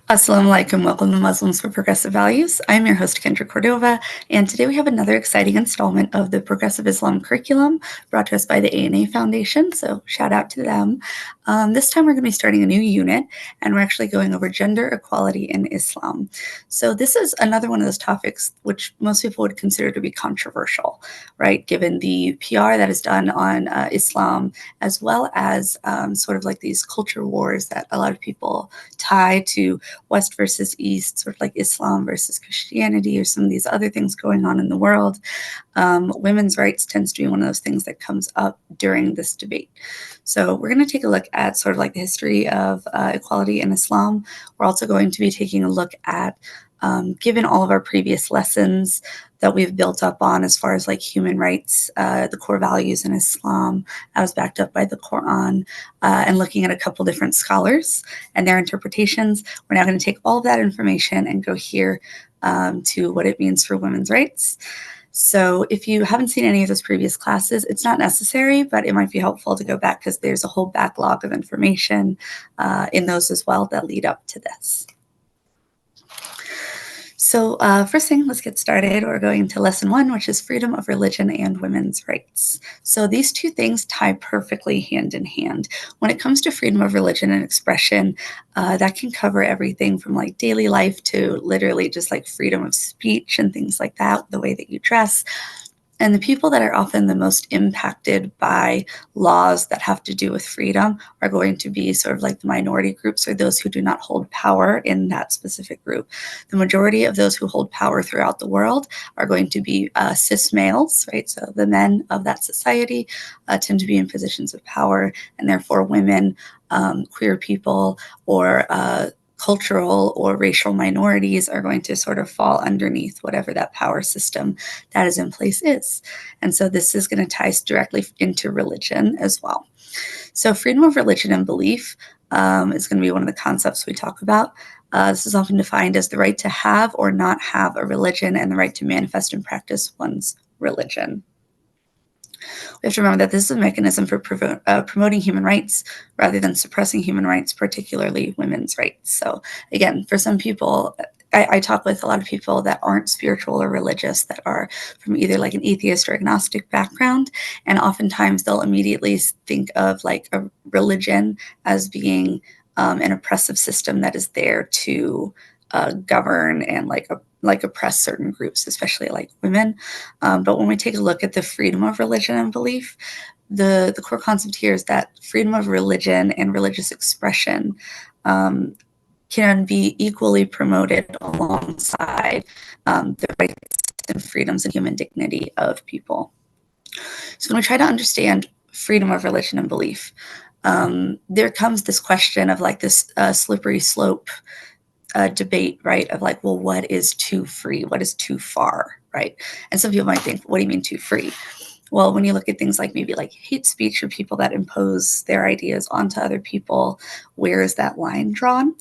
Assalamu alaikum. Welcome to Muslims for Progressive Values. I'm your host, Kendra Cordova, and today we have another exciting installment of the Progressive Islam curriculum brought to us by the ANA Foundation, so shout out to them. This time we're going to be starting a new unit, and we're actually going over gender equality in Islam. So this is another one of those topics which most people would consider to be controversial, right, given the PR that is done on Islam, as well as sort of like these culture wars that a lot of people tie to West versus East, sort of like Islam versus Christianity, or some of these other things going on in the world. Women's rights tends to be one of those things that comes up during this debate. So we're going to take a look at sort of like the history of equality in Islam. We're also going to be taking a look at given all of our previous lessons that we've built up on as far as like human rights, the core values in Islam, as backed up by the Quran, and looking at a couple different scholars and their interpretations. We're now going to take all of that information and go here to what it means for women's rights. So if you haven't seen any of those previous classes, it's not necessary, but it might be helpful to go back because there's a whole backlog of information in those as well that lead up to this. So first thing, let's get started. We're going to lesson 1, which is freedom of religion and women's rights. So these two things tie perfectly hand in hand. When it comes to freedom of religion and expression, that can cover everything from like daily life to literally just like freedom of speech and things like that, the way that you dress. And the people that are often the most impacted by laws that have to do with freedom are going to be sort of like the minority groups or those who do not hold power in that specific group. The majority of those who hold power throughout the world are going to be cis males, right? So the men of that society tend to be in positions of power, and therefore women, queer people, or cultural or racial minorities are going to sort of fall underneath whatever that power system that is in place is. And so this is going to tie directly into religion as well. So freedom of religion and belief is going to be one of the concepts we talk about. This is often defined as the right to have or not have a religion and the right to manifest and practice one's religion. We have to remember that this is a mechanism for promoting human rights rather than suppressing human rights, particularly women's rights. So again, for some people, I talk with a lot of people that aren't spiritual or religious, that are from either like an atheist or agnostic background, and oftentimes they'll immediately think of like a religion as being an oppressive system that is there to govern and like oppress certain groups, especially like women. But when we take a look at the freedom of religion and belief, the core concept here is that freedom of religion and religious expression can be equally promoted alongside the rights and freedoms and human dignity of people. So when we try to understand freedom of religion and belief, there comes this question of like this slippery slope debate, right? Of like, well, what is too free? What is too far, right? And some people might think, what do you mean too free? Well, when you look at things like maybe like hate speech or people that impose their ideas onto other people, where is that line drawn?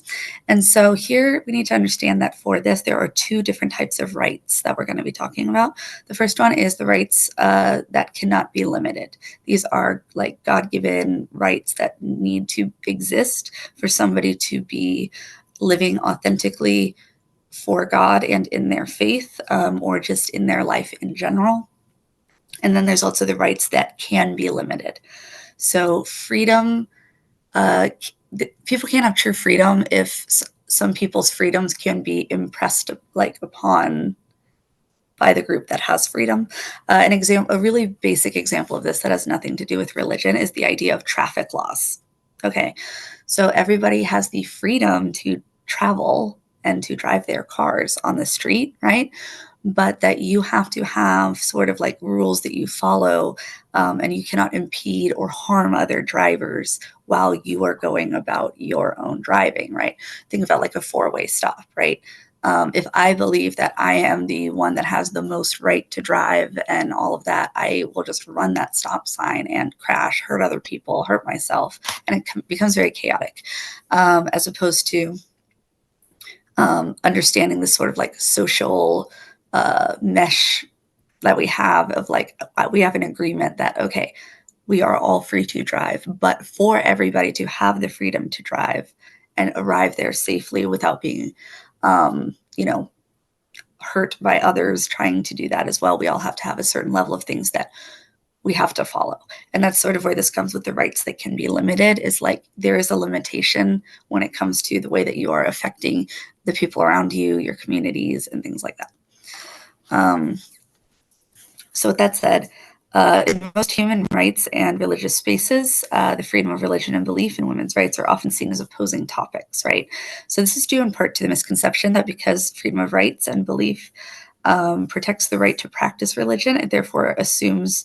And so here we need to understand that for this, there are two different types of rights that we're going to be talking about. The first one is the rights that cannot be limited. These are like God-given rights that need to exist for somebody to be living authentically for God and in their faith, or just in their life in general. And then there's also the rights that can be limited. So freedom, people can't have true freedom if some people's freedoms can be impressed like upon by the group that has freedom. A really basic example of this that has nothing to do with religion is the idea of traffic laws. Okay, so everybody has the freedom to travel and to drive their cars on the street, right? But that you have to have sort of like rules that you follow, and you cannot impede or harm other drivers while you are going about your own driving, right? Think about like a four-way stop, right? If I believe that I am the one that has the most right to drive and all of that, I will just run that stop sign and crash, hurt other people, hurt myself, and it becomes very chaotic, as opposed to understanding this sort of like social mesh that we have of like, we have an agreement that, okay, we are all free to drive, but for everybody to have the freedom to drive and arrive there safely without being, you know, hurt by others trying to do that as well. We all have to have a certain level of things that we have to follow. And that's sort of where this comes with the rights that can be limited, is like there is a limitation when it comes to the way that you are affecting the people around you, your communities, and things like that. So with that said, in most human rights and religious spaces, the freedom of religion and belief and women's rights are often seen as opposing topics, right? So this is due in part to the misconception that because freedom of rights and belief protects the right to practice religion, it therefore assumes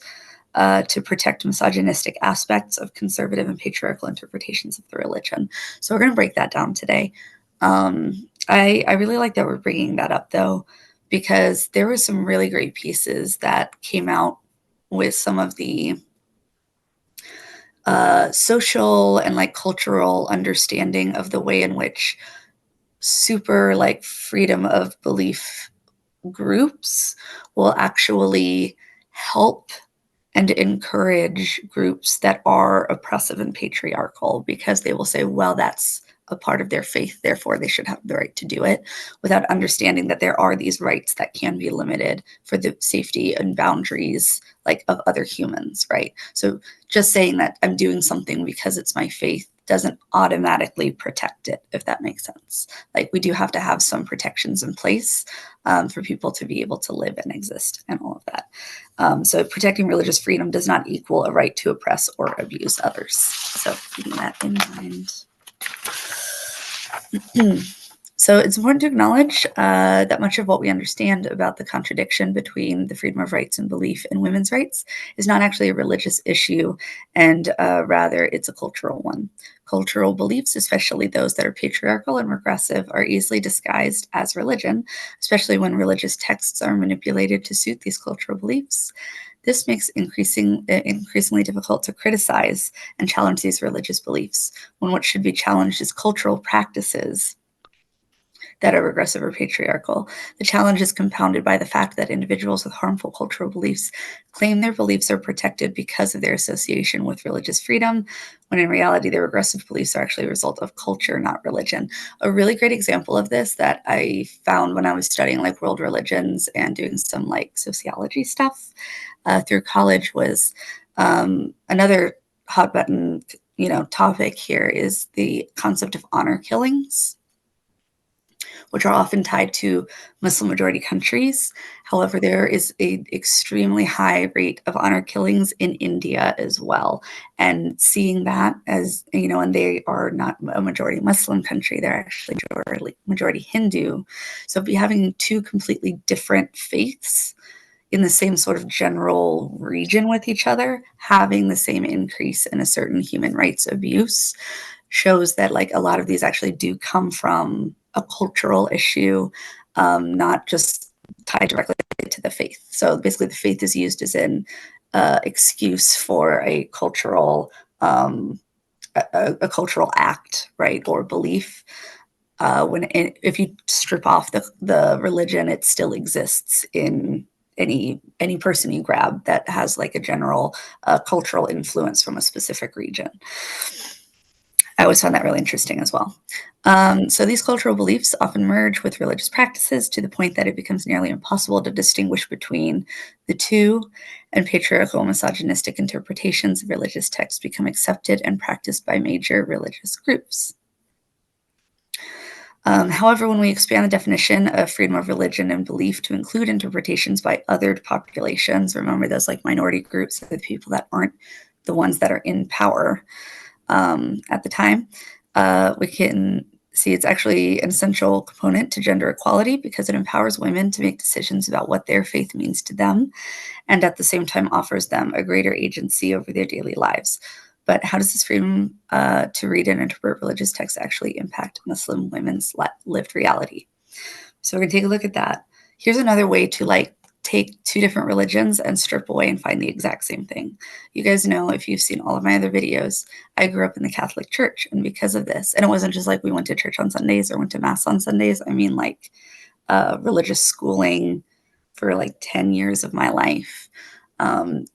to protect misogynistic aspects of conservative and patriarchal interpretations of the religion. So we're going to break that down today. I really like that we're bringing that up, though, because there were some really great pieces that came out with some of the social and like cultural understanding of the way in which super like freedom of belief groups will actually help and encourage groups that are oppressive and patriarchal, because they will say, well, that's a part of their faith, therefore they should have the right to do it, without understanding that there are these rights that can be limited for the safety and boundaries like of other humans, right? So just saying that I'm doing something because it's my faith doesn't automatically protect it, if that makes sense. Like we do have to have some protections in place for people to be able to live and exist and all of that. So protecting religious freedom does not equal a right to oppress or abuse others. So keeping that in mind. So it's important to acknowledge that much of what we understand about the contradiction between the freedom of rights and belief and women's rights is not actually a religious issue, and rather it's a cultural one. Cultural beliefs, especially those that are patriarchal and regressive, are easily disguised as religion, especially when religious texts are manipulated to suit these cultural beliefs. This makes increasingly difficult to criticize and challenge these religious beliefs, when what should be challenged is cultural practices that are regressive or patriarchal. The challenge is compounded by the fact that individuals with harmful cultural beliefs claim their beliefs are protected because of their association with religious freedom, when in reality, their regressive beliefs are actually a result of culture, not religion. A really great example of this that I found when I was studying like world religions and doing some like sociology stuff through college was another hot button, topic here is the concept of honor killings, which are often tied to Muslim majority countries. However, there is an extremely high rate of honor killings in India as well. And seeing that as, and they are not a majority Muslim country, they're actually majority Hindu. So be having two completely different faiths in the same sort of general region with each other, having the same increase in a certain human rights abuse shows that like a lot of these actually do come from a cultural issue, not just tied directly to the faith. So basically the faith is used as an excuse for a cultural a cultural act, right, or belief. If you strip off the religion, it still exists in any person you grab that has like a general cultural influence from a specific region. I always found that really interesting as well. So these cultural beliefs often merge with religious practices to the point that it becomes nearly impossible to distinguish between the two, and patriarchal misogynistic interpretations of religious texts become accepted and practiced by major religious groups. However, when we expand the definition of freedom of religion and belief to include interpretations by othered populations, remember those like minority groups, the people that aren't the ones that are in power at the time, we can see it's actually an essential component to gender equality because it empowers women to make decisions about what their faith means to them, and at the same time offers them a greater agency over their daily lives. But how does this freedom to read and interpret religious texts actually impact Muslim women's lived reality? So we're going to take a look at that. Here's another way to like take two different religions and strip away and find the exact same thing. You guys know, if you've seen all of my other videos, I grew up in the Catholic Church, and because of this, and it wasn't just like we went to church on Sundays or went to mass on Sundays. I mean like religious schooling for like 10 years of my life.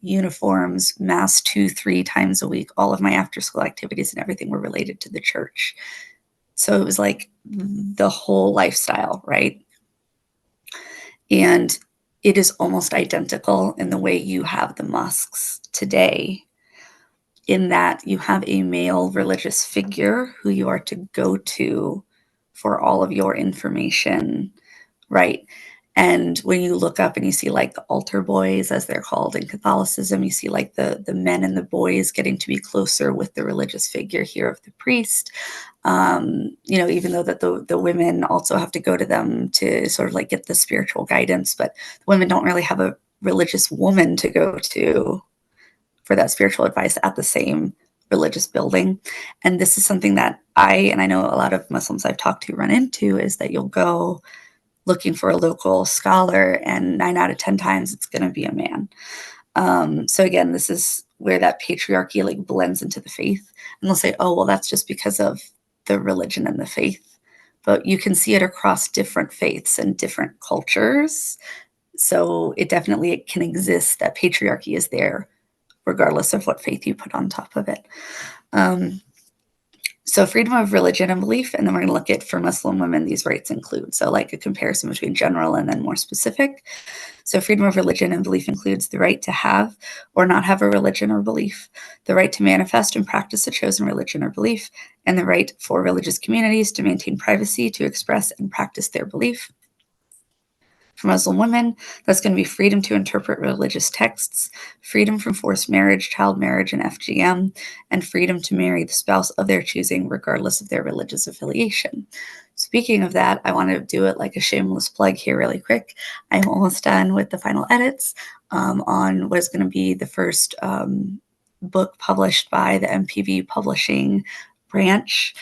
Uniforms, mass 2-3 times a week, all of my after school activities and everything were related to the church. So it was like the whole lifestyle, right? And it is almost identical in the way you have the mosques today, in that you have a male religious figure who you are to go to for all of your information, right? And when you look up and you see like the altar boys, as they're called in Catholicism, you see like the men and the boys getting to be closer with the religious figure here of the priest. Even though that the women also have to go to them to sort of like get the spiritual guidance, but women don't really have a religious woman to go to for that spiritual advice at the same religious building. And this is something that I know a lot of Muslims I've talked to run into, is that you'll go looking for a local scholar, and 9 out of 10 times it's going to be a man. So again, this is where that patriarchy like blends into the faith, and they'll say, "Oh, well, that's just because of the religion and the faith," but you can see it across different faiths and different cultures. So it can exist. That patriarchy is there, regardless of what faith you put on top of it. So freedom of religion and belief, and then we're going to look at, for Muslim women, these rights include. So like a comparison between general and then more specific. So freedom of religion and belief includes the right to have or not have a religion or belief, the right to manifest and practice a chosen religion or belief, and the right for religious communities to maintain privacy to express and practice their belief. For Muslim women, that's going to be freedom to interpret religious texts, freedom from forced marriage, child marriage, and FGM, and freedom to marry the spouse of their choosing, regardless of their religious affiliation. Speaking of that, I want to do it like a shameless plug here really quick. I'm almost done with the final edits on what is going to be the first book published by the MPV Publishing branch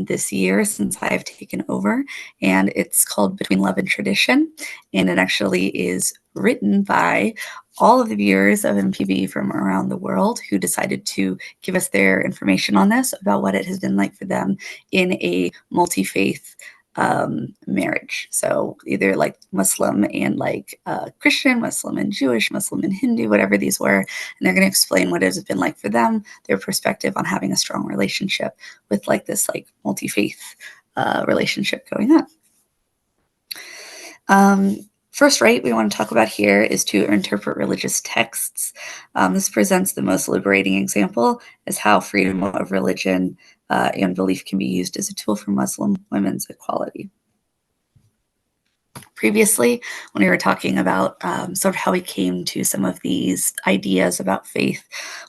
this year since I've taken over, and it's called Between Love and Tradition, and it actually is written by all of the viewers of MPV from around the world who decided to give us their information on this, about what it has been like for them in a multi-faith marriage. So either like Muslim and like Christian, Muslim and Jewish, Muslim and Hindu, whatever these were. And they're going to explain what it has been like for them, their perspective on having a strong relationship with like this like multi-faith relationship going on. First right we want to talk about here is to interpret religious texts. This presents the most liberating example as how freedom of religion and belief can be used as a tool for Muslim women's equality. Previously, when we were talking about sort of how we came to some of these ideas about faith,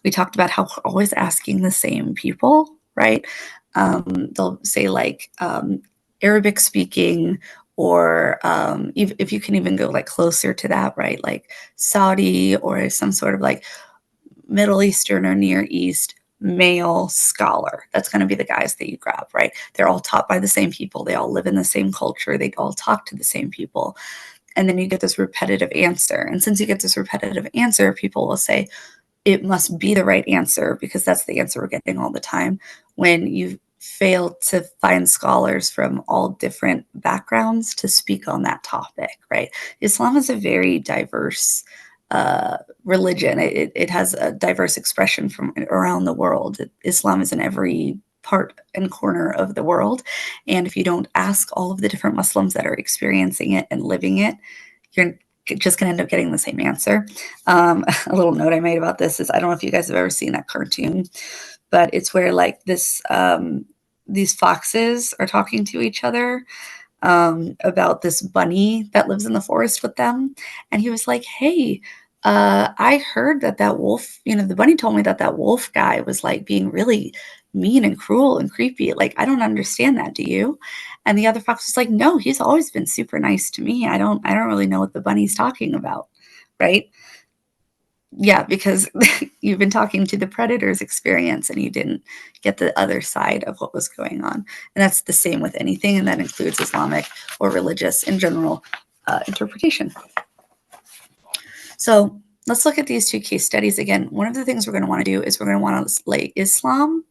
we talked about how we're always asking the same people, right? They'll say like Arabic speaking, or if you can even go like closer to that, right? Like Saudi or some sort of like Middle Eastern or Near East male scholar. That's going to be the guys that you grab, right? They're all taught by the same people. They all live in the same culture. They all talk to the same people. And then you get this repetitive answer. And since you get this repetitive answer, people will say, it must be the right answer because that's the answer we're getting all the time, when you fail to find scholars from all different backgrounds to speak on that topic, right? Islam is a very diverse religion. It has a diverse expression from around the world. Islam is in every part and corner of the world. And if you don't ask all of the different Muslims that are experiencing it and living it, you're just going to end up getting the same answer. A little note I made about this is, I don't know if you guys have ever seen that cartoon, but it's where like these foxes are talking to each other about this bunny that lives in the forest with them. And he was like, hey, I heard that wolf, the bunny told me that wolf guy was like being really mean and cruel and creepy. Like, I don't understand that. Do you? And the other fox was like, no, he's always been super nice to me. I don't really know what the bunny's talking about. Right. Yeah, because you've been talking to the predator's experience and you didn't get the other side of what was going on. And that's the same with anything, and that includes Islamic or religious in general interpretation. So let's look at these two case studies again. One of the things we're going to want to do is we're going to want to lay Islam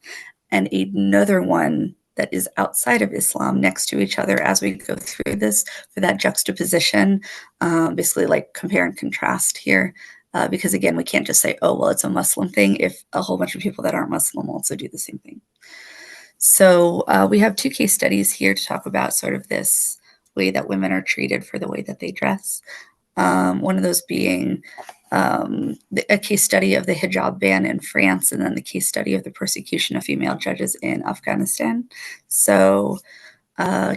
and another one that is outside of Islam next to each other as we go through this, for that juxtaposition, basically like compare and contrast here. Because again, we can't just say, oh, well, it's a Muslim thing if a whole bunch of people that aren't Muslim also do the same thing. So we have two case studies here to talk about sort of this way that women are treated for the way that they dress. One of those being a case study of the hijab ban in France, and then the case study of the persecution of female judges in Afghanistan. So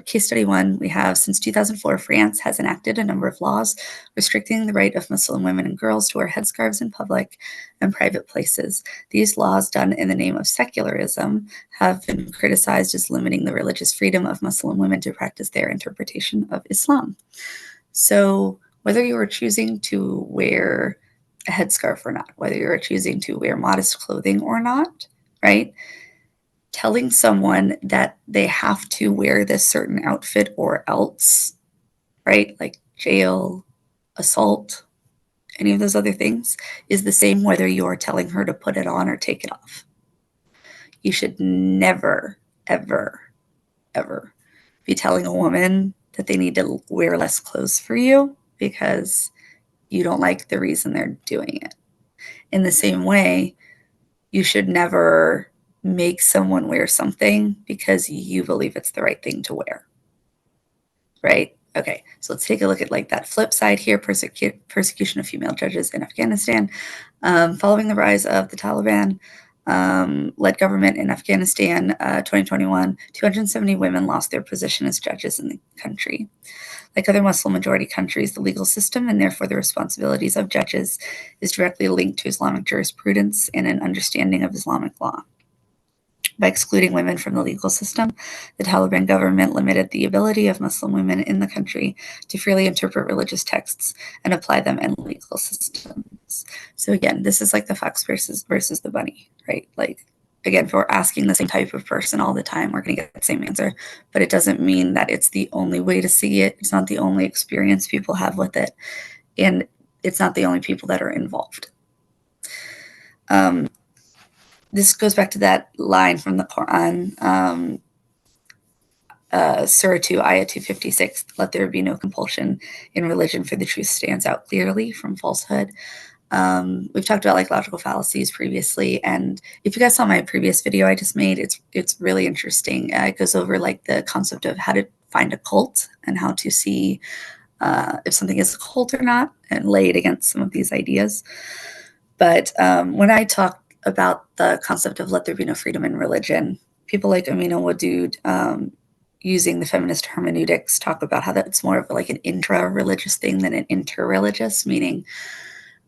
case study one, we have since 2004, France has enacted a number of laws restricting the right of Muslim women and girls to wear headscarves in public and private places. These laws, done in the name of secularism, have been criticized as limiting the religious freedom of Muslim women to practice their interpretation of Islam. So, whether you are choosing to wear a headscarf or not, whether you're choosing to wear modest clothing or not, right? Telling someone that they have to wear this certain outfit or else, right? Like jail, assault, any of those other things, is the same whether you're telling her to put it on or take it off. You should never, ever, ever be telling a woman that they need to wear less clothes for you because you don't like the reason they're doing it. In the same way, you should never make someone wear something because you believe it's the right thing to wear. Right? Okay, so let's take a look at like that flip side here, persecution of female judges in Afghanistan. Following the rise of the Taliban led government in Afghanistan, 2021, 270 women lost their position as judges in the country. Like other Muslim majority countries, the legal system and therefore the responsibilities of judges is directly linked to Islamic jurisprudence and an understanding of Islamic law. By excluding women from the legal system, the Taliban government limited the ability of Muslim women in the country to freely interpret religious texts and apply them in legal systems. So again, this is like the fox versus the bunny, right? Like, again, if we're asking the same type of person all the time, we're going to get the same answer. But it doesn't mean that it's the only way to see it. It's not the only experience people have with it. And it's not the only people that are involved. This goes back to that line from the Quran, Surah 2, Ayah 256, let there be no compulsion in religion, for the truth stands out clearly from falsehood. We've talked about like logical fallacies previously, and if you guys saw my previous video I just made, it's really interesting. It goes over like the concept of how to find a cult and how to see if something is a cult or not, and lay it against some of these ideas. But when I talk about the concept of let there be no freedom in religion, people like Amina Wadud, using the feminist hermeneutics, talk about how that's more of like an intra-religious thing than an inter-religious, meaning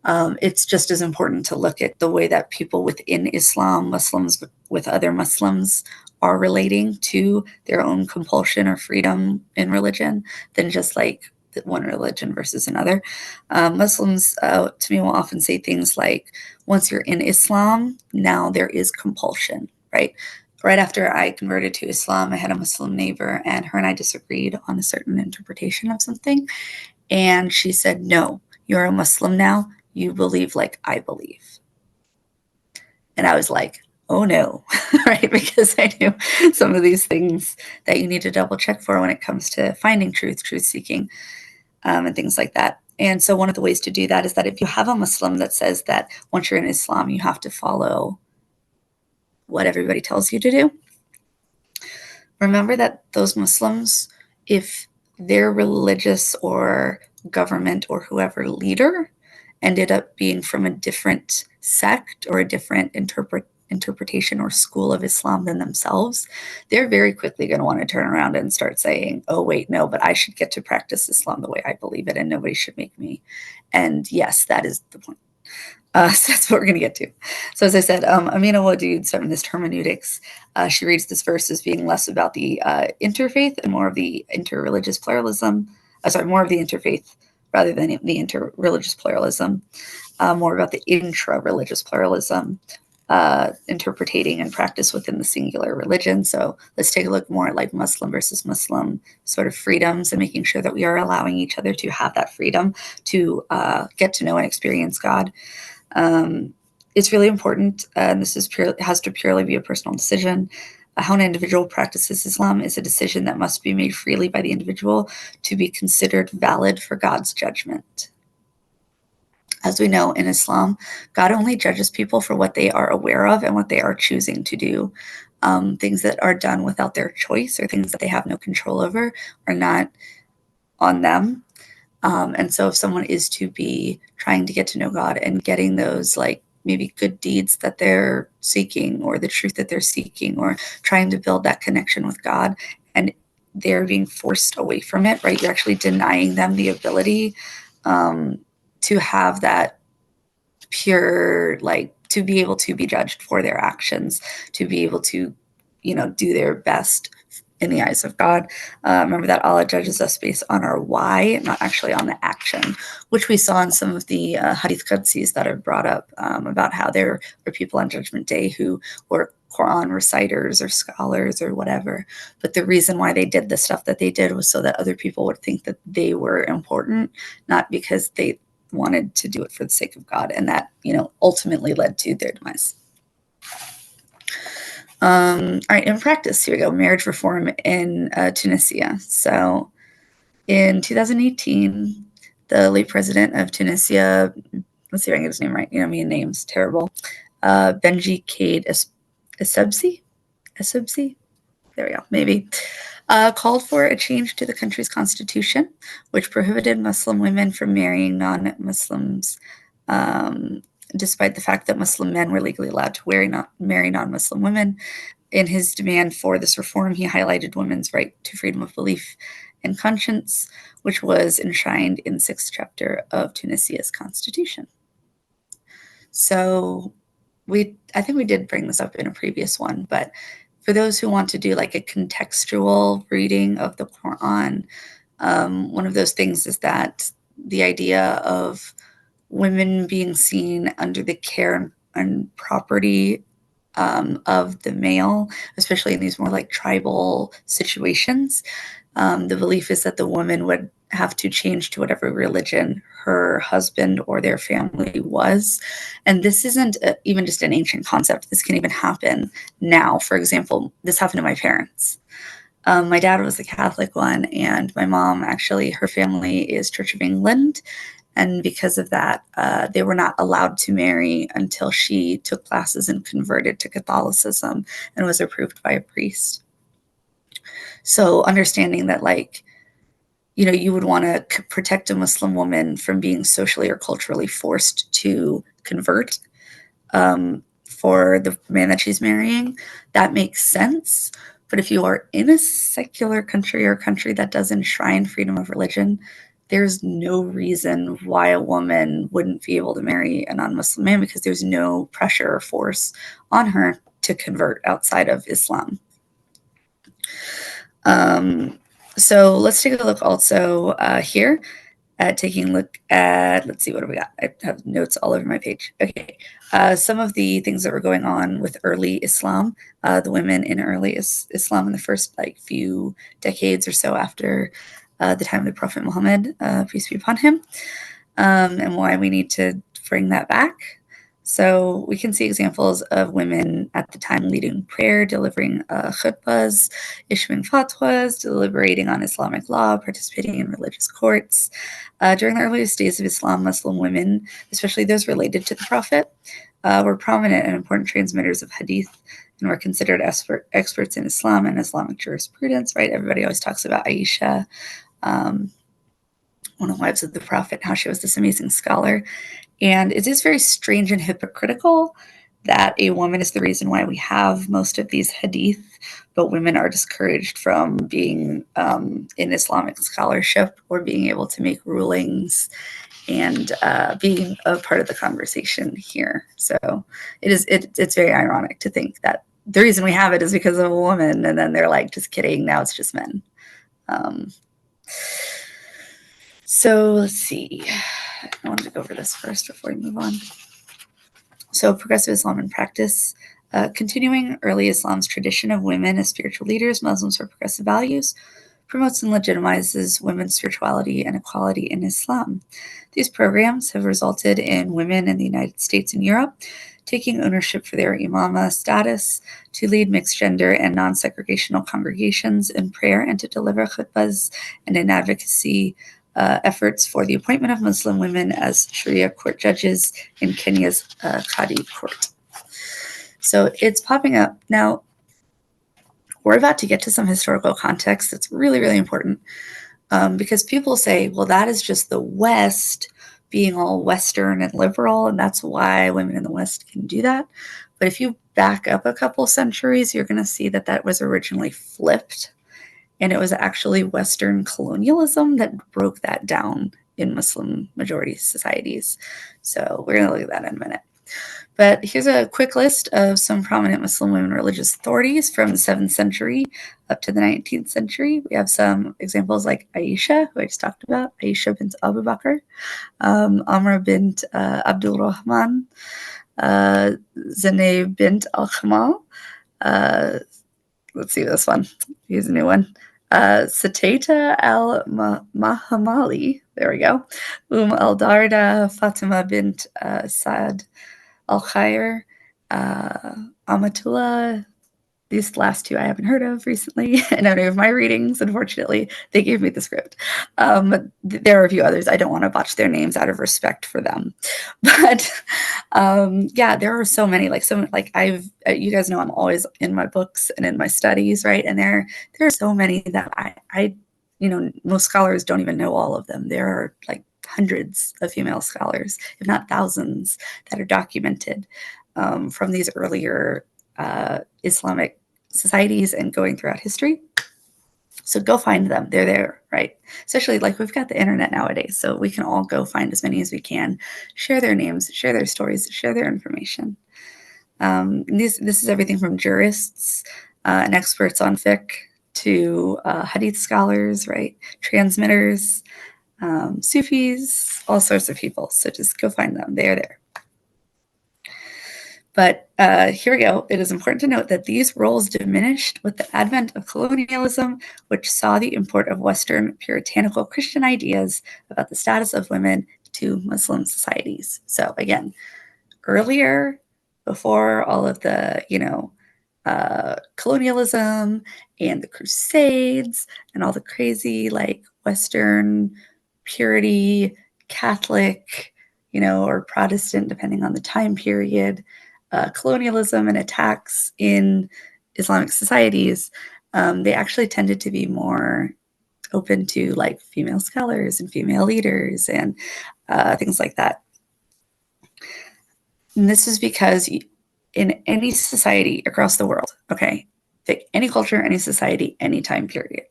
it's just as important to look at the way that people within Islam, Muslims with other Muslims, are relating to their own compulsion or freedom in religion than just like one religion versus another. Muslims, to me, will often say things like, once you're in Islam, now there is compulsion, right? Right after I converted to Islam, I had a Muslim neighbor, and her and I disagreed on a certain interpretation of something. And she said, no, you're a Muslim now. You believe like I believe. And I was like, oh no, right? Because I knew some of these things that you need to double check for when it comes to finding truth seeking, and things like that. And so one of the ways to do that is that if you have a Muslim that says that once you're in Islam, you have to follow what everybody tells you to do, remember that those Muslims, if their religious or government or whoever leader ended up being from a different sect or a different interpretation or school of Islam than themselves, they're very quickly going to want to turn around and start saying, oh, wait, no, but I should get to practice Islam the way I believe it and nobody should make me. And yes, that is the point. So that's what we're going to get to. So as I said, Amina Wadud, feminist hermeneutics, she reads this verse as being less about the interfaith and more of the interreligious pluralism. More of the interfaith rather than the interreligious pluralism. More about the intra-religious pluralism, interpreting and practice within the singular religion. So let's take a look more at like Muslim versus Muslim sort of freedoms and making sure that we are allowing each other to have that freedom to get to know and experience God. It's really important, and this has to purely be a personal decision. How an individual practices Islam is a decision that must be made freely by the individual to be considered valid for God's judgment. As we know, in Islam, God only judges people for what they are aware of and what they are choosing to do. things that are done without their choice or things that they have no control over are not on them. And so if someone is to be trying to get to know God and getting those like maybe good deeds that they're seeking or the truth that they're seeking or trying to build that connection with God and they're being forced away from it, right? You're actually denying them the ability to have that pure, like to be able to be judged for their actions, to be able to, do their best in the eyes of God. Remember that Allah judges us based on our why, not actually on the action, which we saw in some of the Hadith Qudsis that are brought up about how there are people on Judgment Day who were Quran reciters or scholars or whatever. But the reason why they did the stuff that they did was so that other people would think that they were important, not because they wanted to do it for the sake of God. And that, ultimately led to their demise. All right, in practice, here we go. Marriage reform in Tunisia. So in 2018, the late president of Tunisia, let's see if I can get his name right. Me and names, terrible. Benji Cade Essebsi? There we go, maybe. Called for a change to the country's constitution, which prohibited Muslim women from marrying non-Muslims, despite the fact that Muslim men were legally allowed to marry non-Muslim women. In his demand for this reform, he highlighted women's right to freedom of belief and conscience, which was enshrined in the 6th chapter of Tunisia's constitution. So I think we did bring this up in a previous one, but for those who want to do like a contextual reading of the Quran, one of those things is that the idea of women being seen under the care and property of the male, especially in these more like tribal situations. The belief is that the woman would have to change to whatever religion her husband or their family was. And this isn't even just an ancient concept. This can even happen now. For example, this happened to my parents. My dad was a Catholic one, and my mom, actually, her family is Church of England. And because of that, they were not allowed to marry until she took classes and converted to Catholicism and was approved by a priest. So understanding that, like, you would want to protect a Muslim woman from being socially or culturally forced to convert for the man that she's marrying, that makes sense. But if you are in a secular country or a country that does enshrine freedom of religion, there's no reason why a woman wouldn't be able to marry a non-Muslim man because there's no pressure or force on her to convert outside of Islam. So let's take a look also here at taking a look at, let's see, what do we got? I have notes all over my page. Okay. Some of the things that were going on with early Islam, the women in early Islam in the first like few decades or so after the time of the Prophet Muhammad, peace be upon him, and why we need to bring that back. So we can see examples of women at the time leading prayer, delivering khutbahs, issuing fatwas, deliberating on Islamic law, participating in religious courts. During the earliest days of Islam, Muslim women, especially those related to the Prophet, were prominent and important transmitters of hadith and were considered experts in Islam and Islamic jurisprudence, right? Everybody always talks about Aisha, one of the wives of the Prophet, how she was this amazing scholar. And it is very strange and hypocritical that a woman is the reason why we have most of these hadith, but women are discouraged from being in Islamic scholarship or being able to make rulings and being a part of the conversation here. So it's very ironic to think that the reason we have it is because of a woman, and then they're like, just kidding, now it's just men. So let's see. I wanted to go over this first before we move on. So progressive Islam in practice. Continuing early Islam's tradition of women as spiritual leaders, Muslims for progressive values, promotes and legitimizes women's spirituality and equality in Islam. These programs have resulted in women in the United States and Europe taking ownership for their imama status, to lead mixed gender and non-segregational congregations in prayer, and to deliver khutbahs and in advocacy efforts for the appointment of Muslim women as Sharia court judges in Kenya's Qadi court. So it's popping up. Now, we're about to get to some historical context that's really, really important, because people say, well, that is just the West being all Western and liberal, and that's why women in the West can do that. But if you back up a couple centuries, you're going to see that that was originally flipped, and it was actually Western colonialism that broke that down in Muslim majority societies. So we're going to look at that in a minute. But here's a quick list of some prominent Muslim women religious authorities from the 7th century up to the 19th century. We have some examples like Aisha, who I just talked about, Aisha bint Abu Bakr, Amra bint Abdul Rahman, Zainab bint al-Khamal. Let's see this one. Here's a new one. Satata al-Mahamali. There we go. al-Darda, Fatima bint Sa'd al-Khair, Amatullah. These last two I haven't heard of recently in any of my readings. Unfortunately, they gave me the script. There are a few others. I don't want to botch their names out of respect for them. But yeah, there are so many. You guys know I'm always in my books and in my studies, right? And there are so many that I most scholars don't even know all of them. There are like hundreds of female scholars, if not thousands, that are documented from these earlier Islamic societies and going throughout history. So go find them. They're there, right? Especially like we've got the internet nowadays, so we can all go find as many as we can, share their names, share their stories, share their information. This is everything from jurists and experts on fiqh to hadith scholars, right? Transmitters, Sufis, all sorts of people. So just go find them. They're there. But here we go. It is important to note that these roles diminished with the advent of colonialism, which saw the import of Western puritanical Christian ideas about the status of women to Muslim societies. So again, earlier, before all of the, colonialism and the Crusades and all the crazy like Western purity, Catholic, or Protestant, depending on the time period, colonialism and attacks in Islamic societies, they actually tended to be more open to like female scholars and female leaders and things like that. And this is because in any society across the world, okay, pick any culture, any society, any time period,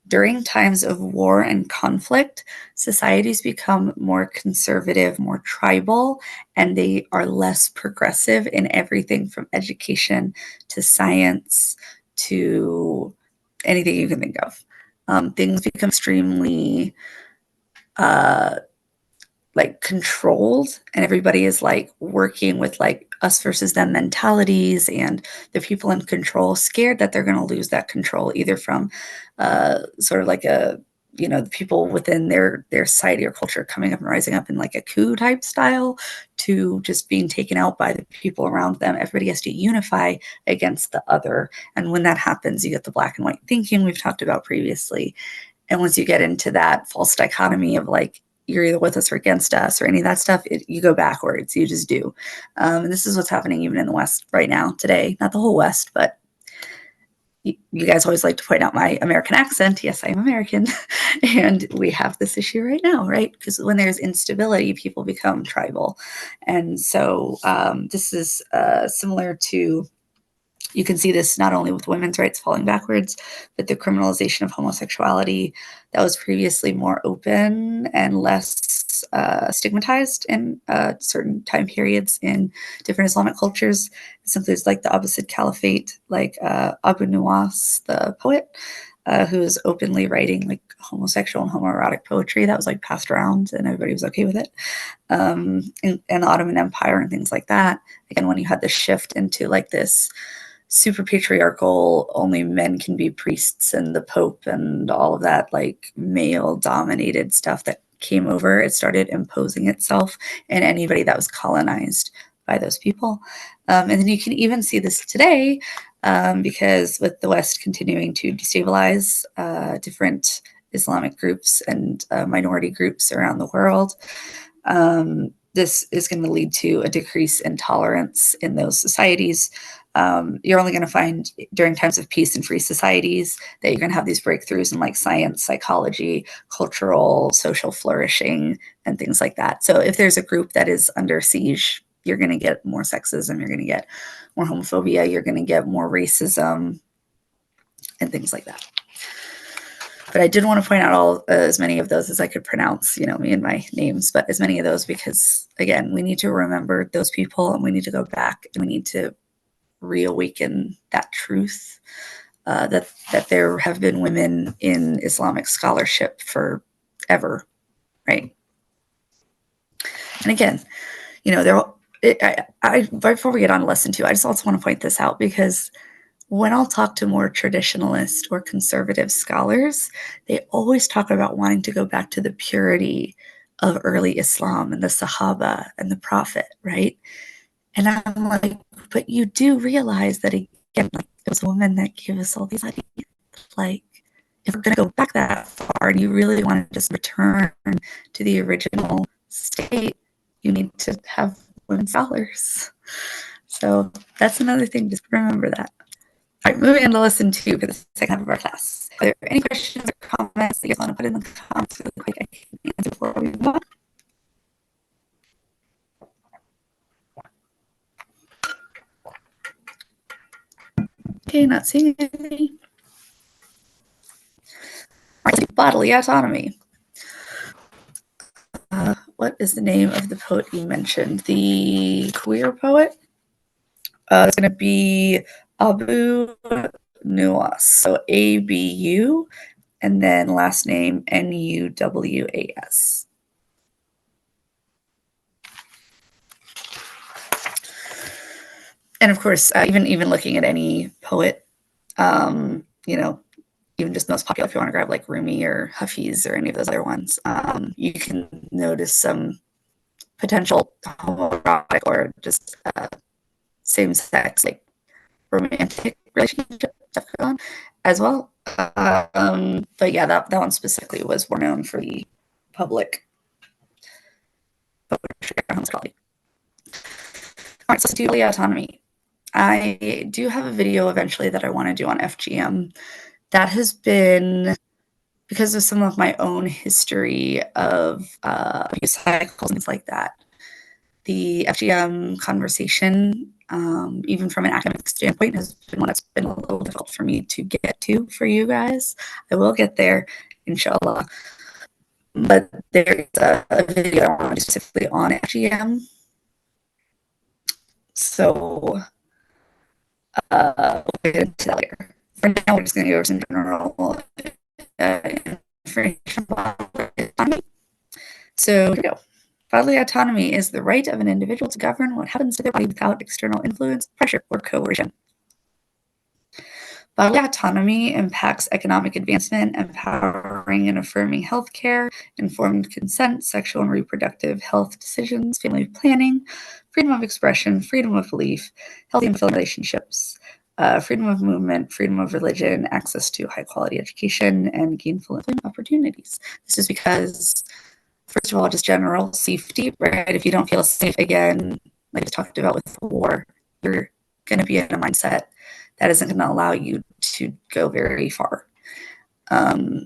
during times of war and conflict, societies become more conservative, more tribal, and they are less progressive in everything from education to science to anything you can think of. Things become extremely controlled, and everybody is like working with like us versus them mentalities, and the people in control scared that they're going to lose that control either from sort of like the people within their society or culture coming up and rising up in like a coup type style to just being taken out by the people around them. Everybody has to unify against the other, and when that happens, you get the black and white thinking we've talked about previously. And once you get into that false dichotomy of like you're either with us or against us or any of that stuff, you go backwards. You just do. And this is what's happening even in the West right now today. Not the whole West, but you guys always like to point out my American accent. Yes, I am American. And we have this issue right now, right? Because when there's instability, people become tribal. And so this is similar to, you can see this not only with women's rights falling backwards, but the criminalization of homosexuality that was previously more open and less stigmatized in certain time periods in different Islamic cultures. Simply it's like the Abbasid Caliphate, like Abu Nuwas, the poet, who was openly writing like homosexual and homoerotic poetry that was like passed around and everybody was okay with it. And the Ottoman Empire and things like that. Again, when you had this shift into like this super patriarchal, only men can be priests and the Pope and all of that like male dominated stuff that came over, it started imposing itself in anybody that was colonized by those people. And then you can even see this today because with the West continuing to destabilize different Islamic groups and minority groups around the world, this is going to lead to a decrease in tolerance in those societies. You're only going to find during times of peace and free societies that you're going to have these breakthroughs in like science, psychology, cultural, social flourishing, and things like that. So if there's a group that is under siege, you're going to get more sexism, you're going to get more homophobia, you're going to get more racism, and things like that. But I did want to point out as many of those as I could pronounce, me and my names, but as many of those because, again, we need to remember those people and we need to go back and we need to reawaken that truth that there have been women in Islamic scholarship forever, right? And again, before we get on to lesson 2, I just also want to point this out because when I'll talk to more traditionalist or conservative scholars, they always talk about wanting to go back to the purity of early Islam and the Sahaba and the Prophet, right? And I'm like, but you do realize that, again, like, it was a woman that gave us all these ideas. Like, if we're going to go back that far and you really want to just return to the original state, you need to have women scholars. So that's another thing. Just remember that. All right, moving on to lesson 2 for the second half of our class. Are there any questions or comments that you guys want to put in the comments really quick? I can answer before we move on. Okay, not seeing anything. All right, bodily autonomy. What is the name of the poet you mentioned? The queer poet? It's going to be Abu Nuwas. So Abu, and then last name Nuwas. And of course, even looking at any poet, even just most popular, if you want to grab like Rumi or Hafiz or any of those other ones, you can notice some potential homoerotic or just same-sex, like romantic relationship stuff going on as well. But yeah, that one specifically was more known for the public poetry or homosexuality. All right, so student autonomy. I do have a video eventually that I want to do on FGM. That has been because of some of my own history of abuse cycles and things like that. The FGM conversation, even from an academic standpoint, has been one that's been a little difficult for me to get to for you guys. I will get there, inshallah. But there is a video I want to do specifically on FGM. So we'll get into that later. For now, we're just going to go over some general information about autonomy. So here we go. Bodily autonomy is the right of an individual to govern what happens to their body without external influence, pressure, or coercion. Bodily autonomy impacts economic advancement, empowering and affirming healthcare, informed consent, sexual and reproductive health decisions, family planning, freedom of expression, freedom of belief, healthy and fulfilling relationships, freedom of movement, freedom of religion, access to high-quality education, and gainful employment opportunities. This is because, first of all, just general safety, right? If you don't feel safe, again, like we talked about with war, you're going to be in a mindset that isn't going to allow you to go very far.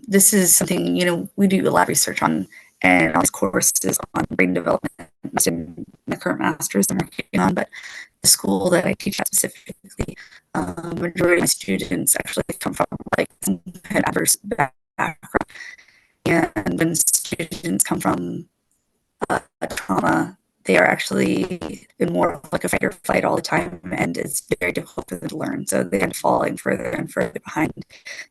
This is something, we do a lot of research on, and all these courses on brain development in the current master's I'm working on, but the school that I teach at specifically, majority of my students actually come from like some kind of adverse background. And when students come from a trauma, they are actually in more of like a fight or flight all the time, and it's very difficult for them to learn. So they end up falling further and further behind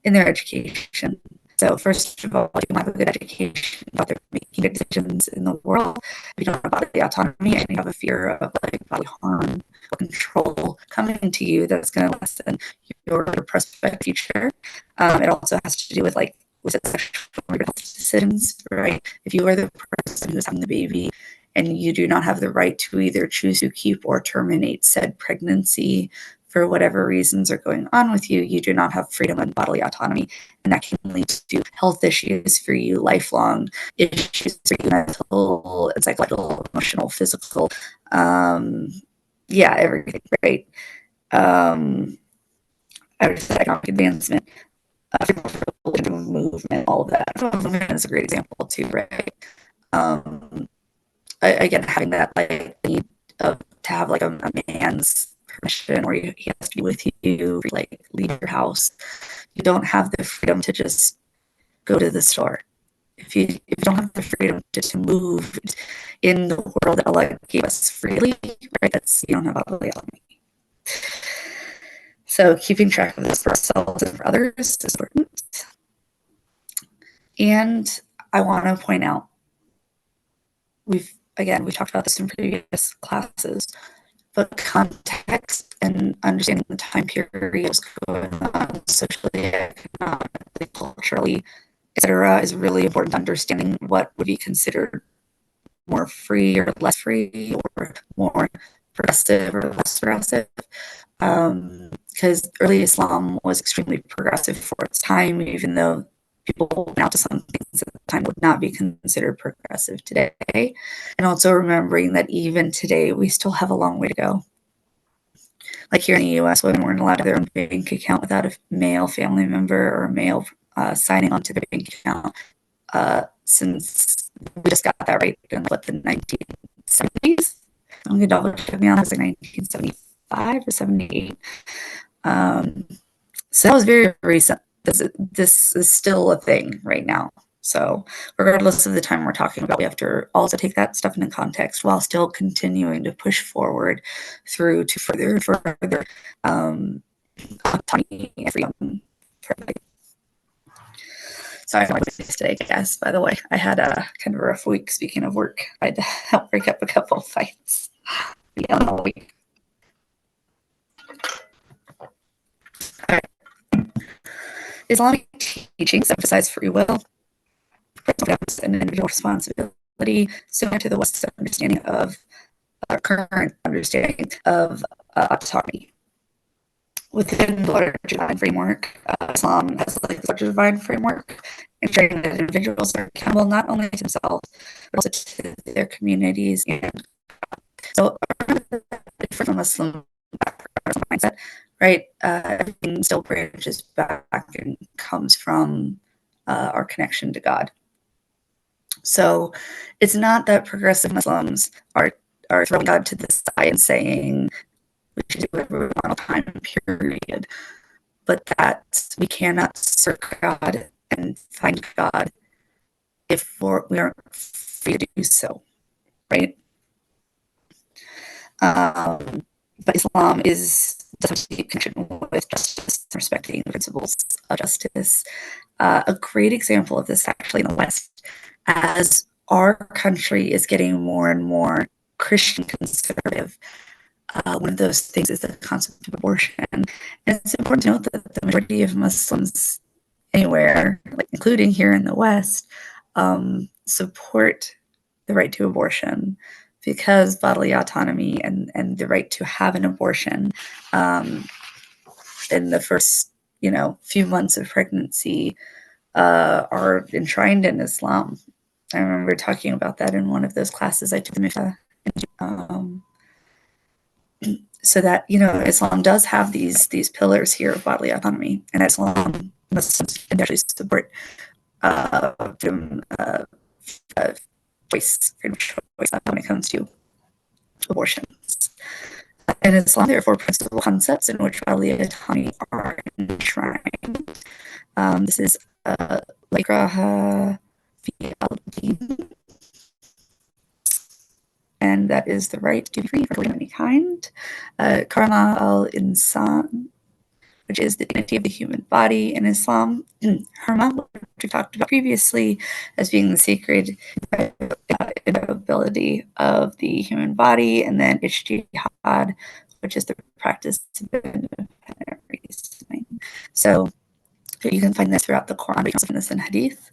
in their education. So first of all, you can have a good education about their making good decisions in the world. If you don't have bodily autonomy and you have a fear of like bodily harm or control coming to you, that's going to lessen your prospect future. It also has to do with like sexual decisions, right? If you are the person who's having the baby and you do not have the right to either choose to keep or terminate said pregnancy for whatever reasons are going on with you, you do not have freedom and bodily autonomy. And that can lead to health issues for you, lifelong issues for you, mental, psychological, emotional, physical, everything, right? I would say economic advancement, freedom of religion movement, all of that. Freedom of movement is a great example too, right? Again, having that like need of to have like a man's permission, or he has to be with you, like leave your house. You don't have the freedom to just go to the store. If you don't have the freedom to move in the world that Allah gave us freely, right? That's you don't have autonomy. So keeping track of this for ourselves and for others is important. And I want to point out, we've talked about this in previous classes, but context and understanding the time period is going on socially, economically, culturally, etc., is really important. Understanding what would be considered more free or less free, or more progressive or less progressive. Because early Islam was extremely progressive for its time, even though people now to some things at the time would not be considered progressive today. And also remembering that even today, we still have a long way to go. Like here in the US, women weren't allowed to have their own bank account without a male family member or a male signing onto their bank account since we just got that right in the 1970s. I'm going to double check me on, it was like 1975 or 78. So that was very recent. This is still a thing right now. So regardless of the time we're talking about, we have to also take that stuff into context while still continuing to push forward through to further autonomy and freedom. Sorry for my voice today, guys. By the way, I had a kind of a rough week. Speaking of work, I had to help break up a couple of fights. Yeah, all week. All right. Islamic teachings emphasize free will, and individual responsibility, similar to the West's understanding of our current understanding of autonomy. Within the larger divine framework, Islam has like the larger divine framework, ensuring that individuals are accountable not only to themselves, but also to their communities. And so, different from Muslim background mindset, right? Everything still branches back and comes from our connection to God. So it's not that progressive Muslims are throwing God to the side and saying we should do whatever we want all time period, but that we cannot serve God and find God if we aren't free to do so, right? But Islam does have a deep connection with justice, respecting the principles of justice. A great example of this actually in the West, as our country is getting more and more Christian conservative, one of those things is the concept of abortion. And it's important to note that the majority of Muslims anywhere, like including here in the West, support the right to abortion, because bodily autonomy and the right to have an abortion in the first few months of pregnancy are enshrined in Islam. I remember talking about that in one of those classes I took. So that Islam does have these pillars here of bodily autonomy, and Islam Muslims can actually support choice when it comes to abortions. In Islam, there are four principal concepts in which bodily autonomy are enshrined. This is ikraha fi al-din, and that is the right to be free from any kind. Karama al-insan, which is the dignity of the human body in Islam. Hurma, which we talked about previously as being the sacred inviolability of the human body. And then ijtihad, which is the practice of independent reasoning. So you can find this throughout the Quran, but you can also find this in Hadith.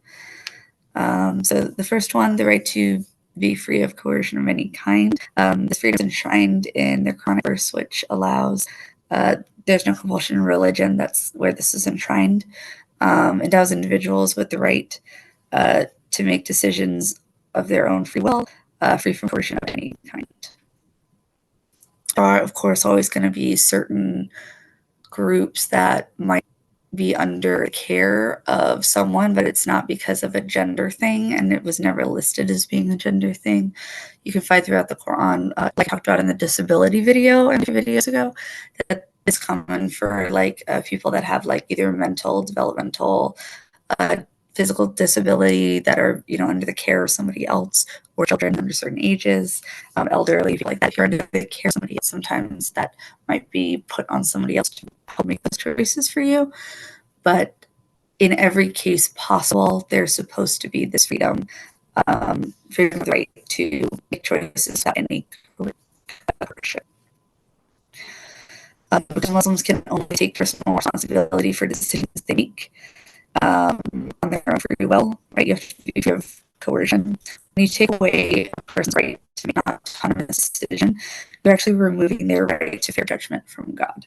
So the first one, the right to be free of coercion of any kind. This freedom is enshrined in the Quranic verse, which allows there's no compulsion in religion. That's where this is enshrined. Endows individuals with the right to make decisions of their own free will, free from coercion of any kind. are, of course, always going to be certain groups that might be under care of someone, but it's not because of a gender thing, and it was never listed as being a gender thing. You can find throughout the Quran, like I talked about in the disability video a few videos ago, that it's common for like people that have like either mental, developmental, uh, physical disability that are under the care of somebody else, or children under certain ages, elderly people like that. If you're under the care of somebody else, sometimes that might be put on somebody else to help make those choices for you. But in every case possible, there's supposed to be this freedom, freedom of the right to make choices without any coercion. Because Muslims can only take personal responsibility for decisions they make on their own free will, right? If you have coercion, when you take away a person's right to make an autonomous decision, you're actually removing their right to fair judgment from God.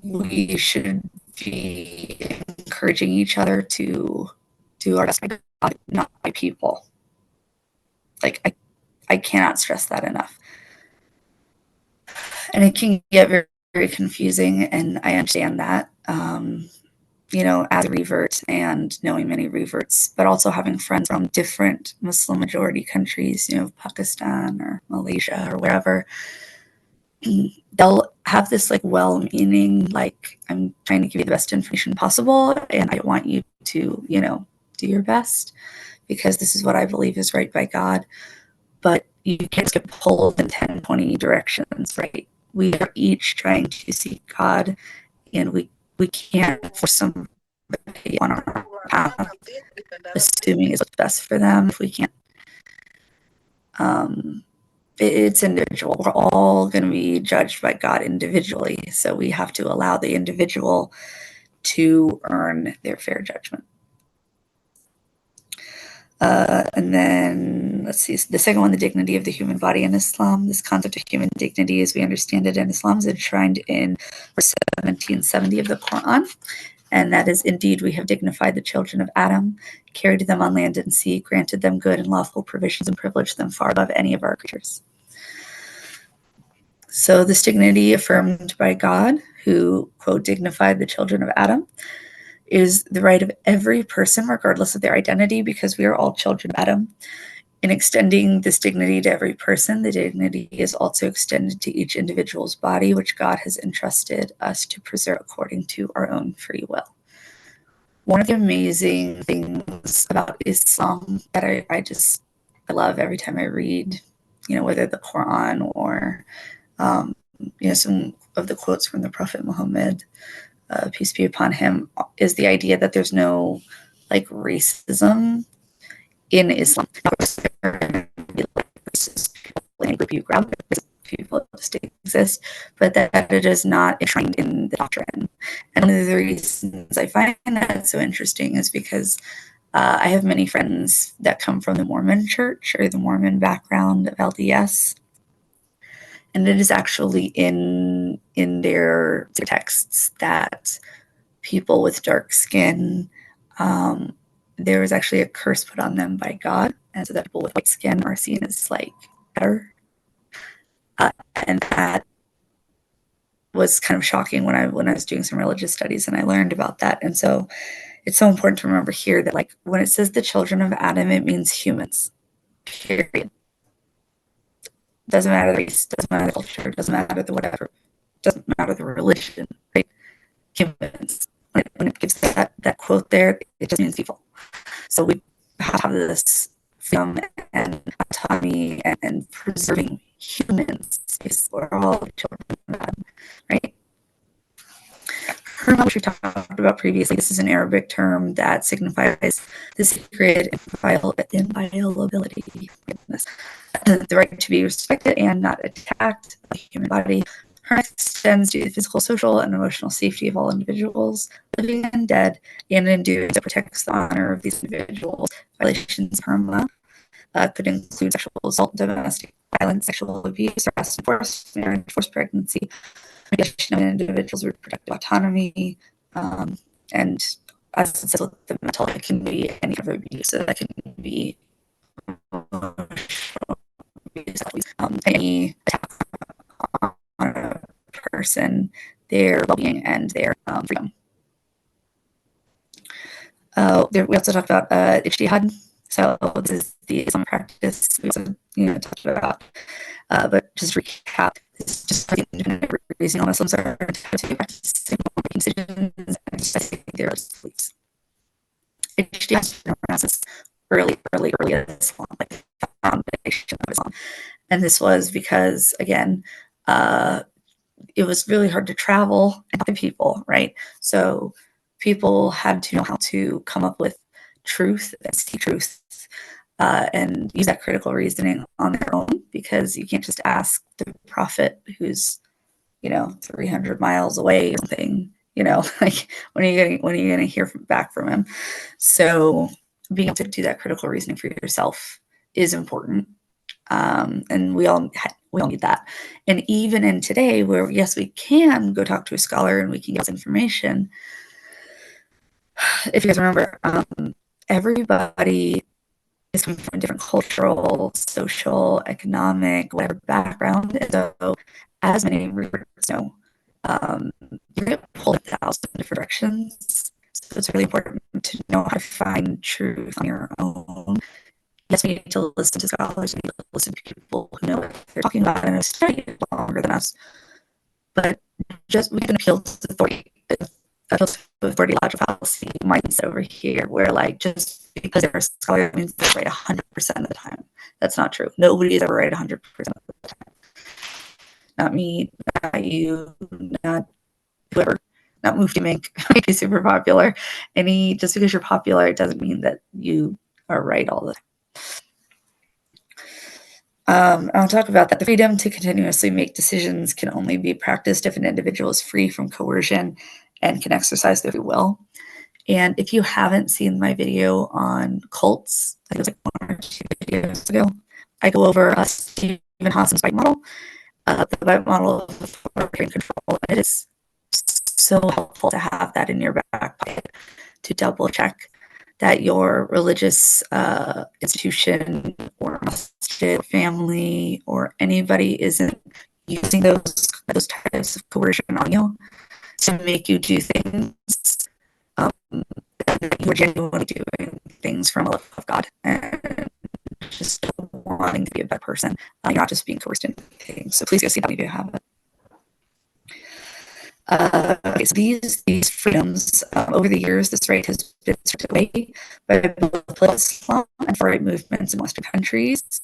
We should be encouraging each other to do our best by God, not by people. Like, I cannot stress that enough. And it can get very, very confusing, and I understand that. As a revert and knowing many reverts, but also having friends from different Muslim majority countries, Pakistan or Malaysia or wherever, they'll have this like well-meaning, like, I'm trying to give you the best information possible, and I want you to, do your best because this is what I believe is right by God. But you can't get pulled in 10, 20 directions, right? We are each trying to seek God, and we can't force somebody on our path, assuming is what's best for them. If we can't, it's individual. We're all going to be judged by God individually, so we have to allow the individual to earn their fair judgment. And then let's see, the second one, the dignity of the human body in Islam. This concept of human dignity, as we understand it in Islam, is enshrined in verse 1770 of the Quran. And that is, indeed, we have dignified the children of Adam, carried them on land and sea, granted them good and lawful provisions, and privileged them far above any of our creatures. So this dignity affirmed by God, who, quote, dignified the children of Adam, is the right of every person, regardless of their identity, because we are all children of Adam. In extending this dignity to every person, the dignity is also extended to each individual's body, which God has entrusted us to preserve according to our own free will. One of the amazing things about Islam that I love every time I read, whether the Quran or, some of the quotes from the Prophet Muhammad, peace be upon him, is the idea that there's no like racism in Islam. People just exist, but that it is not enshrined in the doctrine. And one of the reasons I find that so interesting is because I have many friends that come from the Mormon church or the Mormon background of LDS, and it is actually in their texts that people with dark skin, there was actually a curse put on them by God, and so that people with white skin are seen as like better. And that was kind of shocking when I was doing some religious studies and I learned about that. And so it's so important to remember here that like when it says the children of Adam, it means humans. Period. Doesn't matter the race, doesn't matter the culture, doesn't matter the whatever, doesn't matter the religion, right? Humans. When it gives that quote there, it just means people. So we have this freedom and autonomy and preserving humans. We're all children, right? Hurma, which we talked about previously, this is an Arabic term that signifies the sacred inviolability, the right to be respected and not attacked by the human body. Hurma extends to the physical, social, and emotional safety of all individuals, living and dead, and endues that protects the honor of these individuals. Violations of Hurma could include sexual assault, domestic violence, sexual abuse, harassment, forced marriage, forced pregnancy, negation of an individual's reproductive autonomy, and as it says with the mental, it can be any kind of abuse. So that can be any attack on a person, their well-being, and their freedom. We also talked about ijtihad. So this is the Islamic practice we also talked about. But just to recap, it's just independent reasoning. Muslims are to practice making decisions and exercising their beliefs. Ijtihad is early Islam, like the foundation of Islam. And this was because, again, it was really hard to travel and talk to people, right? So people had to know how to come up with truth and see truth and use that critical reasoning on their own, because you can't just ask the prophet who's 300 miles away or something, like when are you going to hear back from him? So being able to do that critical reasoning for yourself is important. And we all need that. And even in today, where yes, we can go talk to a scholar and we can get information. If you guys remember, everybody is coming from a different cultural, social, economic, whatever background. And so, as many readers know, you're going to pull in 1,000 different directions. So it's really important to know how to find truth on your own. Yes, we need to listen to scholars, we need to listen to people who know what they're talking about and have studied longer than us. But just we can appeal to authority, logical fallacy mindset over here, where like just because they're a scholar means they're right 100% of the time. That's not true. Nobody is ever right 100% of the time. Not me, not you, not whoever. Not Mufti Mink, make you super popular. Just because you're popular, it doesn't mean that you are right all the time. I'll talk about that. The freedom to continuously make decisions can only be practiced if an individual is free from coercion and can exercise their free will. And if you haven't seen my video on cults, I think it was like 1 or 2 videos ago, I go over Stephen Hawking's BITE model, the BITE model of authoritarian control. It is so helpful to have that in your back pocket to double check that your religious institution or masjid, family, or anybody isn't using those types of coercion on you to make you do things that you're genuinely doing things from a love of God and just wanting to be a better person. You're not just being coerced into things. So please go see that if you have it. Okay, so these freedoms, over the years, this right has been stripped away by both political Islam and far-right movements in Western countries.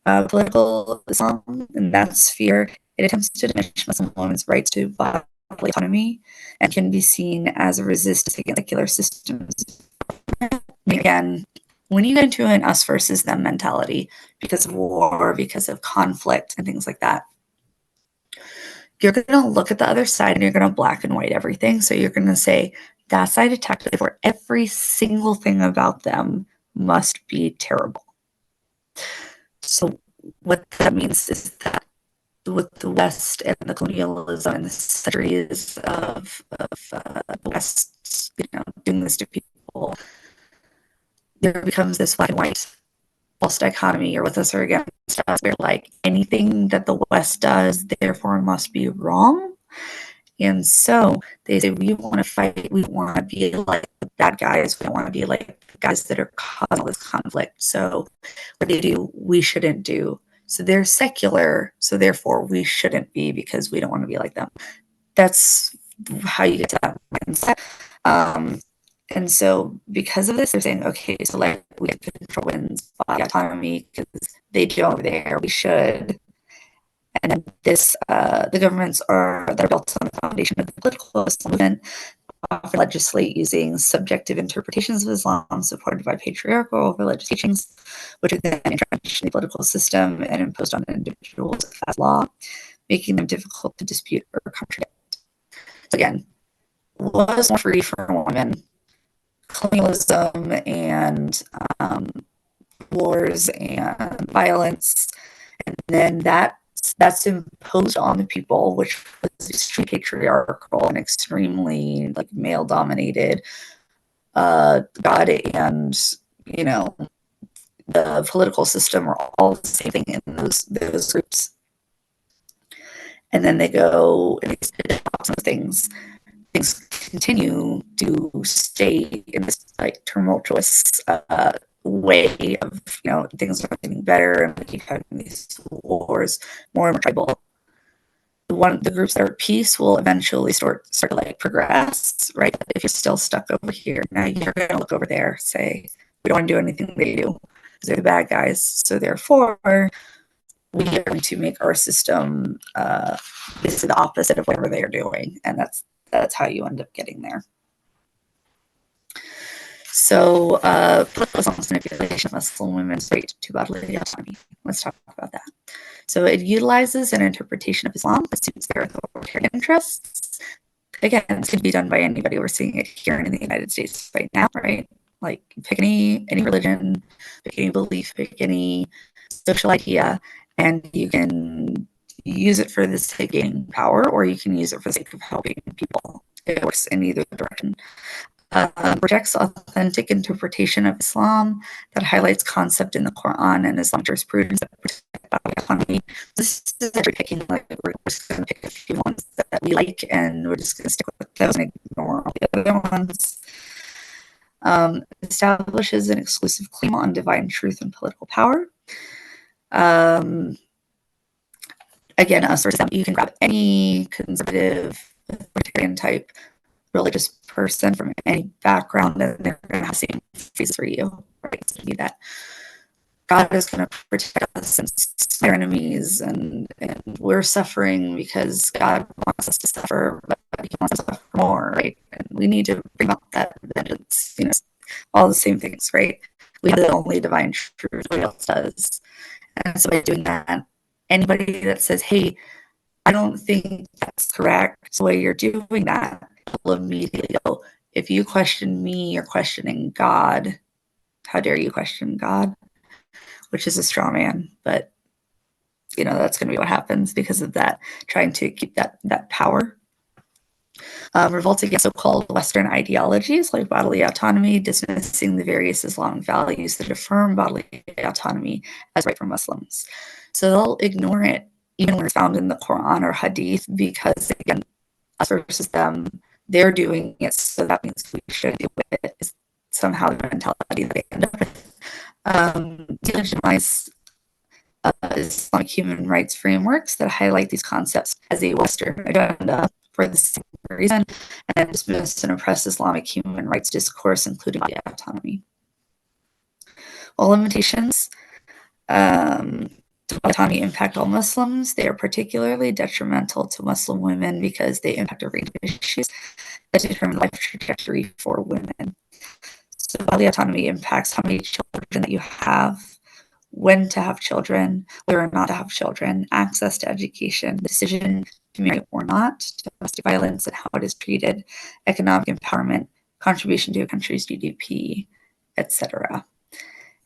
Political Islam, in that sphere, it attempts to diminish Muslim women's rights to bodily autonomy and can be seen as a resistance against secular systems. Again, when you get into an us versus them mentality because of war, because of conflict, and things like that, you're going to look at the other side and you're going to black and white everything. So you're going to say that side attacked, therefore every single thing about them must be terrible. So what that means is that with the West and the colonialism and the centuries of the West, doing this to people, there becomes this black and white false dichotomy, or with us or against us, where like anything that the West does, therefore must be wrong. And so they say, we want to fight, we want to be like the bad guys, we don't want to be like the guys that are causing all this conflict. So what they do, we shouldn't do. So they're secular, so therefore we shouldn't be, because we don't want to be like them. That's how you get to that mindset. And so because of this, they're saying, okay, so like we have control women's body autonomy because they do over there, we should. And then this, the governments that are built on the foundation of the political Islam movement often legislate using subjective interpretations of Islam supported by patriarchal religious teachings, which are then entrenched in the political system and imposed on individuals as law, making them difficult to dispute or contradict. So again, was more free for women, colonialism and wars and violence, and then that's imposed on the people, which was extremely patriarchal and extremely like male dominated. God and the political system are all the same thing in those groups. And then they go and they adopt some things continue to stay in this like tumultuous way of, things are getting better and we keep having these wars, more and more tribal. The groups that are at peace will eventually start to like progress, right? If you're still stuck over here, now you're going to look over there, say, we don't want to do anything they do because they're the bad guys. So therefore, we are going to make our system basically the opposite of whatever they're doing, and that's how you end up getting there. So, political Islam's manipulation of Muslim women's right to bodily autonomy. Let's talk about that. So, it utilizes an interpretation of Islam that suits their authoritarian interests. Again, this can be done by anybody. We're seeing it here in the United States right now, right? Like, pick any religion, pick any belief, pick any social idea, and you can use it for the sake of gaining power, or you can use it for the sake of helping people. It works in either direction. Rejects authentic interpretation of Islam that highlights concept in the Quran and Islamic jurisprudence that protect body autonomy. This is picking, like, we're just going to pick a few ones that we like, and we're just going to stick with those and ignore all the other ones. Establishes an exclusive claim on divine truth and political power. Again, us versus them. You can grab any conservative, authoritarian type religious person from any background, and they're going to have the same phrases for you, right? So you need that. God is going to protect us and our enemies, and we're suffering because God wants us to suffer, but He wants us to suffer more, right? And we need to bring up that vengeance, all the same things, right? We have the only divine truth, nobody else does. And so by doing that, anybody that says, hey, I don't think that's correct, the way you're doing that, will immediately go, if you question me, you're questioning God. How dare you question God? Which is a straw man, but that's going to be what happens because of that, trying to keep that power. Revolt against so-called Western ideologies like bodily autonomy, dismissing the various Islamic values that affirm bodily autonomy as right for Muslims. So they'll ignore it even when it's found in the Quran or Hadith because, again, us versus them, they're doing it, so that means we should do it. Is somehow the mentality that they end up with. Delegitimize Islamic human rights frameworks that highlight these concepts as a Western agenda for the same reason, and dismiss and oppress Islamic human rights discourse, including body autonomy. All limitations to autonomy impact all Muslims. They are particularly detrimental to Muslim women because they impact a range of issues that determine life trajectory for women. So bodily autonomy impacts how many children that you have, when to have children, whether or not to have children, access to education, the decision to marry or not, domestic violence and how it is treated, economic empowerment, contribution to a country's GDP, etc.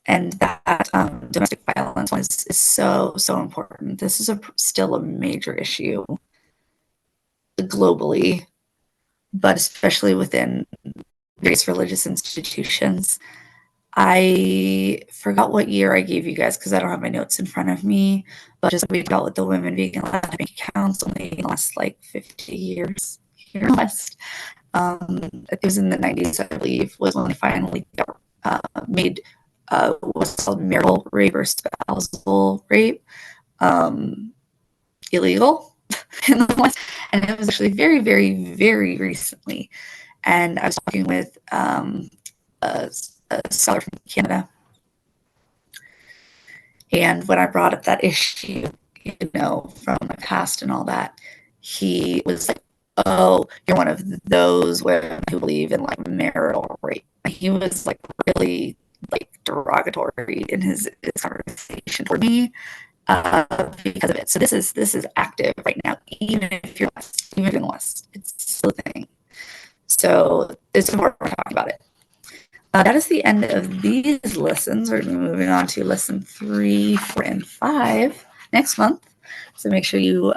And that domestic violence one is so important. This is still a major issue globally, but especially within various religious institutions. I forgot what year I gave you guys because I don't have my notes in front of me, but just we dealt with the women being allowed to make accounts only in the last 50 years here in the West. It was in the 90s, I believe, was when they finally made what's called marital rape or spousal rape illegal in the West. And it was actually very, very, very recently. And I was talking with a scholar from Canada. And when I brought up that issue, from my past and all that, he was like, oh, you're one of those women who believe in marital rape. He was really derogatory in his conversation toward me because of it. So this is active right now, even if you're West, even in the West, it's still a thing. So it's important we're talking about it. That is the end of these lessons. We're going to be moving on to lesson 3, 4, and 5 next month. So make sure you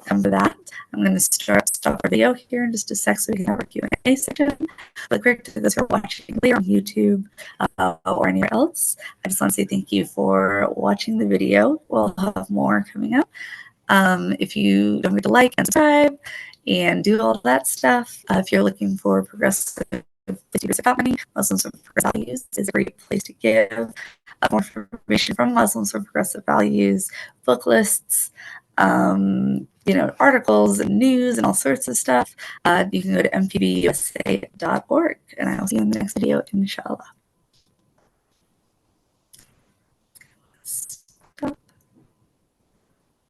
come to that. I'm going to stop our video here in just a sec so we can have our Q&A section. But quick to those who are watching later on YouTube or anywhere else, I just want to say thank you for watching the video. We'll have more coming up. If you don't forget to like and subscribe and do all that stuff, if you're looking for progressive 50% company, Muslims for Progressive Values is a great place to give more information from Muslims for Progressive Values, book lists, articles and news and all sorts of stuff. You can go to mpbusa.org, and I will see you in the next video, inshallah.